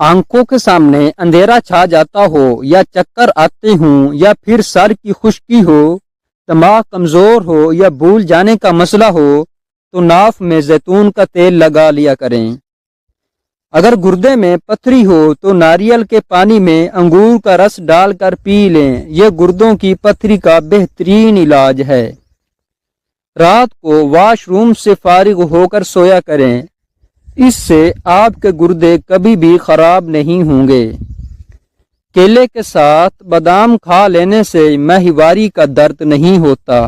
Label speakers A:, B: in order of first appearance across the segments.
A: आंखों के सामने अंधेरा छा जाता हो या चक्कर आते हों या फिर सर की खुश्की हो, दिमाग कमज़ोर हो या भूल जाने का मसला हो तो नाफ में जैतून का तेल लगा लिया करें। अगर गुर्दे में पथरी हो तो नारियल के पानी में अंगूर का रस डालकर पी लें। यह गुर्दों की पथरी का बेहतरीन इलाज है। रात को वॉशरूम से फारिग होकर सोया करें, इससे आपके गुर्दे कभी भी खराब नहीं होंगे। केले के साथ बादाम खा लेने से माहवारी का दर्द नहीं होता।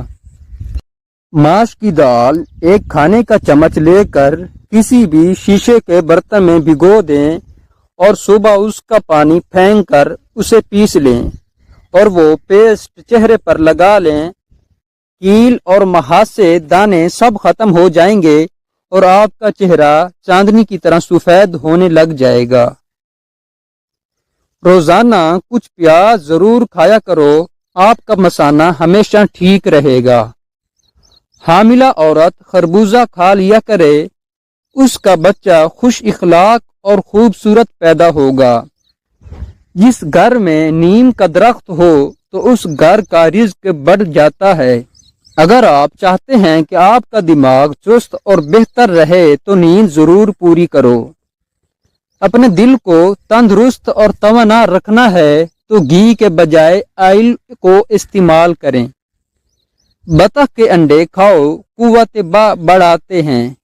A: माश की दाल एक खाने का चम्मच लेकर किसी भी शीशे के बर्तन में भिगो दें और सुबह उसका पानी फेंक कर उसे पीस लें और वो पेस्ट चेहरे पर लगा लें। कील और महासे दाने सब खत्म हो जाएंगे और आपका चेहरा चांदनी की तरह सफेद होने लग जाएगा। रोजाना कुछ प्याज जरूर खाया करो, आपका मसाना हमेशा ठीक रहेगा। हामिला औरत खरबूजा खा लिया करे, उसका बच्चा खुश इखलाक और खूबसूरत पैदा होगा। जिस घर में नीम का दरख्त हो तो उस घर का रिज्क बढ़ जाता है। अगर आप चाहते हैं कि आपका दिमाग चुस्त और बेहतर रहे तो नींद जरूर पूरी करो। अपने दिल को तंदुरुस्त और तवाना रखना है तो घी के बजाय ऑयल को इस्तेमाल करें। बतख के अंडे खाओ, कुव्वत बढ़ाते हैं।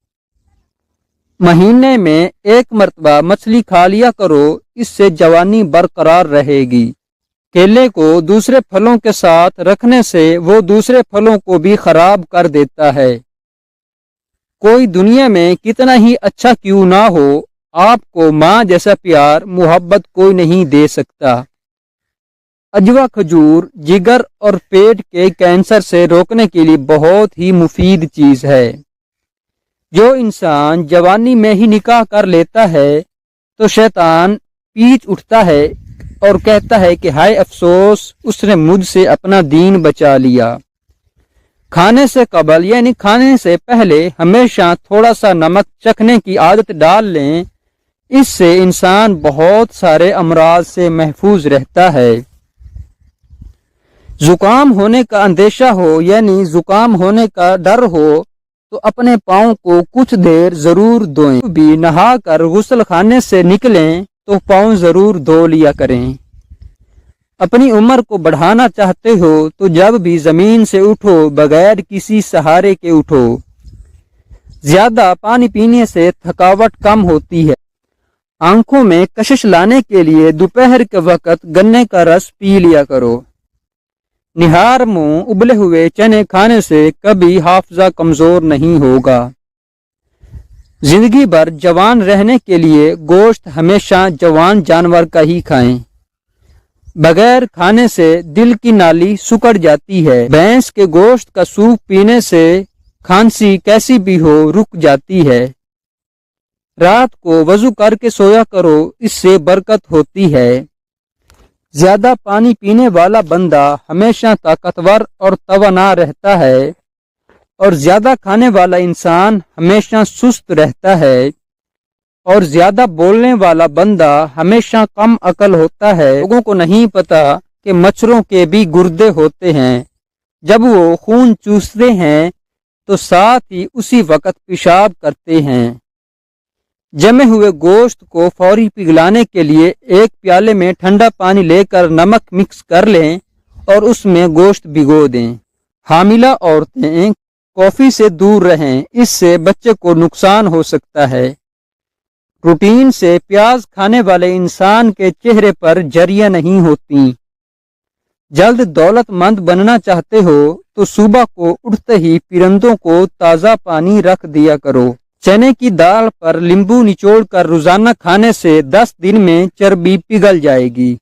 A: महीने में एक मर्तबा मछली खा लिया करो, इससे जवानी बरकरार रहेगी। केले को दूसरे फलों के साथ रखने से वो दूसरे फलों को भी खराब कर देता है। कोई दुनिया में कितना ही अच्छा क्यों ना हो, आपको माँ जैसा प्यार मोहब्बत कोई नहीं दे सकता। अजवा खजूर जिगर और पेट के कैंसर से रोकने के लिए बहुत ही मुफीद चीज है। जो इंसान जवानी में ही निकाह कर लेता है तो शैतान पीछ उठता है और कहता है कि हाय अफसोस, उसने मुझसे अपना दीन बचा लिया। खाने से कबल यानी खाने से पहले हमेशा थोड़ा सा नमक चखने की आदत डाल लें, इससे इंसान बहुत सारे अमराज से महफूज रहता है। जुकाम होने का अंदेशा हो यानी जुकाम होने का डर हो तो अपने पाँव को कुछ देर जरूर धोएं। भी नहाकर गुस्ल खाने से निकलें तो पाँव जरूर धो लिया करें। अपनी उम्र को बढ़ाना चाहते हो तो जब भी जमीन से उठो बगैर किसी सहारे के उठो। ज्यादा पानी पीने से थकावट कम होती है। आंखों में कशिश लाने के लिए दोपहर के वक्त गन्ने का रस पी लिया करो। निहार मुंह उबले हुए चने खाने से कभी हाफजा कमजोर नहीं होगा। जिंदगी भर जवान रहने के लिए गोश्त हमेशा जवान जानवर का ही खाएं। बगैर खाने से दिल की नाली सुकड़ जाती है। भैंस के गोश्त का सूप पीने से खांसी कैसी भी हो रुक जाती है। रात को वजू करके सोया करो, इससे बरकत होती है। ज्यादा पानी पीने वाला बंदा हमेशा ताकतवर और तवाना रहता है और ज्यादा खाने वाला इंसान हमेशा सुस्त रहता है और ज्यादा बोलने वाला बंदा हमेशा कम अकल होता है। लोगों को नहीं पता कि मच्छरों के भी गुर्दे होते हैं। जब वो खून चूसते हैं तो साथ ही उसी वक्त पेशाब करते हैं। जमे हुए गोश्त को फौरी पिघलाने के लिए एक प्याले में ठंडा पानी लेकर नमक मिक्स कर लें और उसमें गोश्त भिगो दें। हामिला औरतें कॉफी से दूर रहें, इससे बच्चे को नुकसान हो सकता है। रूटीन से प्याज खाने वाले इंसान के चेहरे पर झर्रियां नहीं होती। जल्द दौलतमंद बनना चाहते हो तो सुबह को उठते ही परिंदों को ताज़ा पानी रख दिया करो। चने की दाल पर नींबू निचोड़ कर रोजाना खाने से 10 दिन में चर्बी पिघल जाएगी।